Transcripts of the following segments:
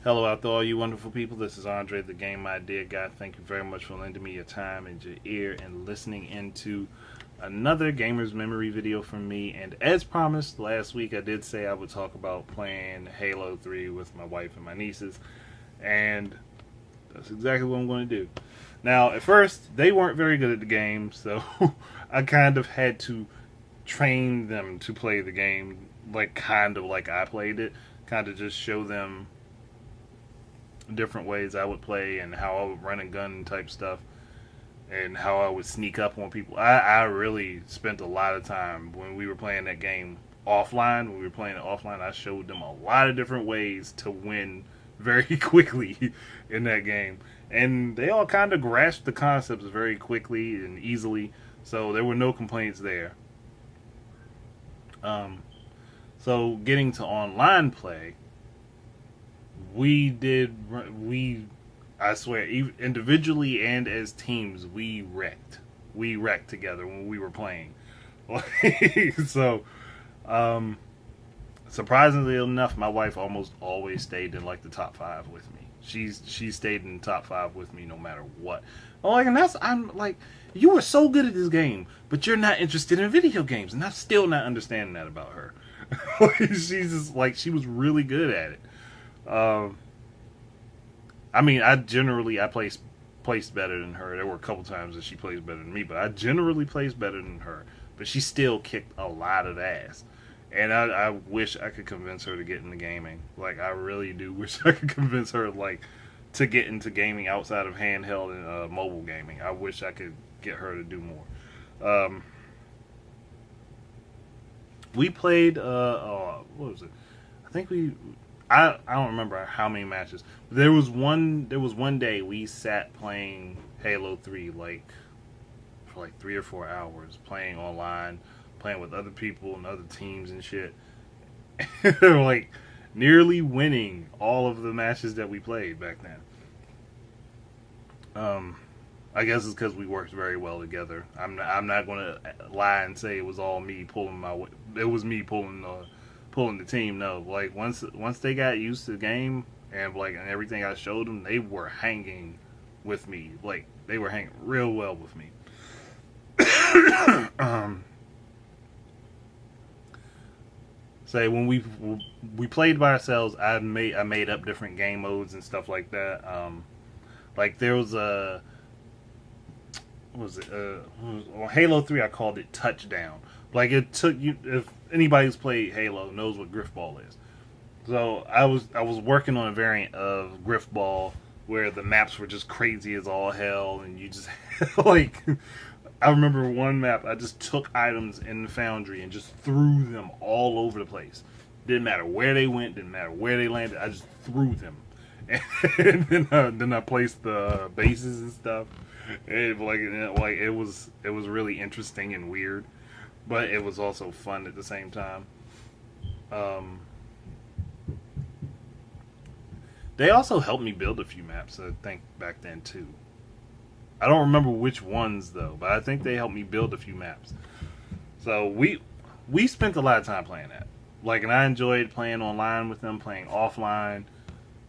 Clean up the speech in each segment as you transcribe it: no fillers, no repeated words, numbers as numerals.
Hello out there, all you wonderful people. This is Andre, the Game Idea Guy. Thank you very much for lending me your time and your ear and listening into another Gamer's Memory video from me. And as promised, last week I did say I would talk about playing Halo 3 with my wife and my nieces. And that's exactly what I'm going to do. Now, at first, they weren't very good at the game, so I kind of had to train them to play the game kind of like I played it. Kind of just show them different ways I would play and how I would run and gun type stuff and how I would sneak up on people. I really spent a lot of time when we were playing that game offline. When we were playing it offline, I showed them a lot of different ways to win very quickly in that game. And they all kind of grasped the concepts very quickly and easily, so there were no complaints there. So getting to online play, I swear, individually and as teams, we wrecked. We wrecked together when we were playing. So, surprisingly enough, my wife almost always stayed in the top 5 with me. She stayed in the top 5 with me no matter what. I'm like, you were so good at this game, but you're not interested in video games, and I'm still not understanding that about her. She's just she was really good at it. I placed better than her. There were a couple times that she plays better than me, but I generally placed better than her. But she still kicked a lot of ass. And I wish I could convince her to get into gaming. I really do wish I could convince her, to get into gaming outside of handheld and mobile gaming. I wish I could get her to do more. We played, what was it? I don't remember how many matches. There was one day we sat playing Halo 3 for 3 or 4 hours, playing online, playing with other people and other teams and shit. Nearly winning all of the matches that we played back then. I guess it's because we worked very well together. I'm not gonna lie and say it was all me pulling it was me pulling the team. No, once they got used to the game and and everything I showed them, they were hanging with me. They were hanging real well with me. Say when we played by ourselves, I made up different game modes and stuff like that. There was a on Halo 3 I called it touchdown. It took you, if anybody who's played Halo knows what Griffball is. So I was working on a variant of Griffball where the maps were just crazy as all hell, and you just I remember one map I just took items in the foundry and just threw them all over the place. Didn't matter where they went, didn't matter where they landed, I just threw them. And then I placed the bases and stuff. It was really interesting and weird, but it was also fun at the same time. They also helped me build a few maps, I think, back then too. I don't remember which ones though, but I think they helped me build a few maps. So we spent a lot of time playing that. And I enjoyed playing online with them, playing offline.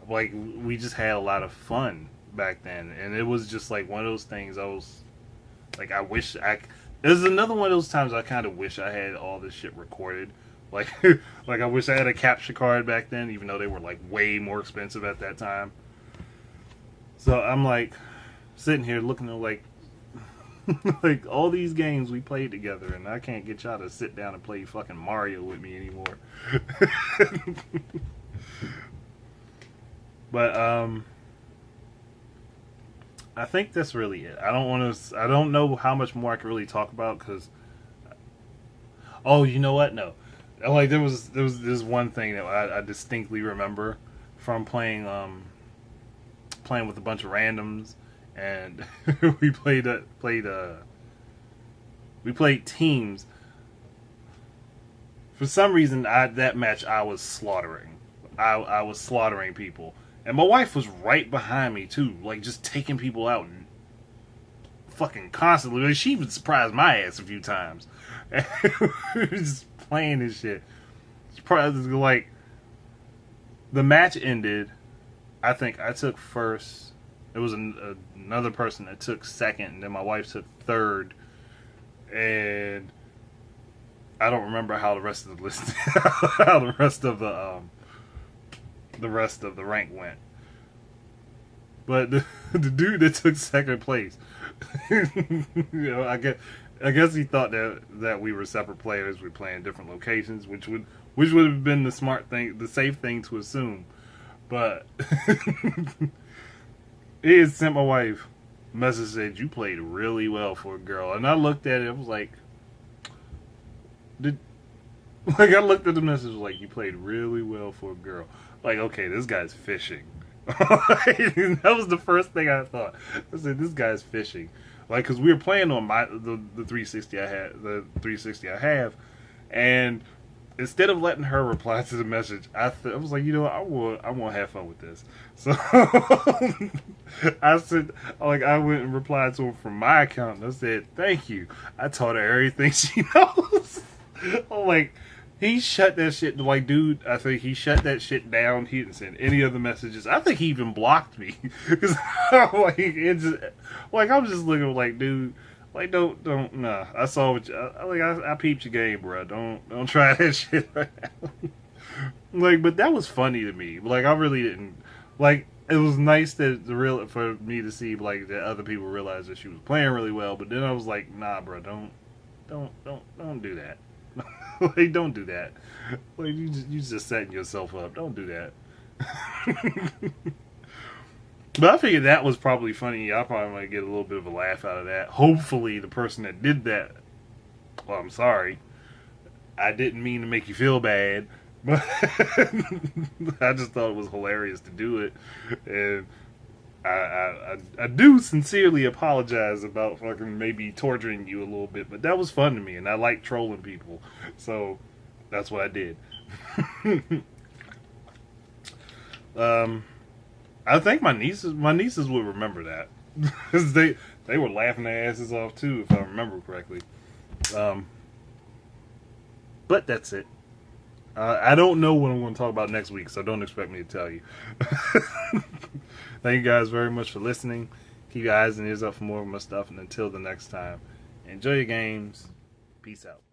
We just had a lot of fun back then, and it was just one of those things. I was I wish I. This is another one of those times I kind of wish I had all this shit recorded. I wish I had a capture card back then, even though they were way more expensive at that time. So I'm sitting here looking at all these games we played together, and I can't get y'all to sit down and play fucking Mario with me anymore. But I think that's really it. I don't know how much more I can really talk about because. Oh, you know what? No, there was this one thing that I distinctly remember from playing with a bunch of randoms, and we played teams. For some reason, that match I was slaughtering. I was slaughtering people. And my wife was right behind me, too. Just taking people out and fucking constantly. She even surprised my ass a few times. Just playing this shit. It's probably the match ended, I think I took first. It was another person that took second, and then my wife took third. And I don't remember how the rest of the list, how the rest of the rank went. But the dude that took second place, I guess he thought that we were separate players. We playing different locations, which would have been the smart thing, the safe thing to assume. But he had sent my wife a message, said you played really well for a girl, and I looked at it. I was like, did like I looked at the message like you played really well for a girl. Like, okay, this guy's fishing. That was the first thing I thought. I said, this guy's fishing. Like, because we were playing on the 360 I have, and instead of letting her reply to the message, I was like, you know what, I want to have fun with this. So I said, like, I went and replied to her from my account, and I said, thank you. I taught her everything she knows. I'm like, he shut that shit. Like, dude, I think he shut that shit down. He didn't send any other messages. I think he even blocked me because like I'm just looking like, dude, like don't nah. I saw what I peeped your game, bro. Don't try that shit right now. Like, but that was funny to me. Like, I really didn't like. It was nice that for me to see like that other people realized that she was playing really well. But then I was like, nah, bro, don't do that. Like, don't do that. Like, you just setting yourself up. Don't do that. But I figured that was probably funny. I probably might get a little bit of a laugh out of that. Hopefully, the person that did that, well, I'm sorry. I didn't mean to make you feel bad, but I just thought it was hilarious to do it, and I do sincerely apologize about fucking maybe torturing you a little bit, but that was fun to me, and I like trolling people, so that's what I did. I think my nieces would remember that. They were laughing their asses off too, if I remember correctly. But that's it. I don't know what I'm going to talk about next week, so don't expect me to tell you. Thank you guys very much for listening. Keep your eyes and ears up for more of my stuff, and until the next time, enjoy your games. Peace out.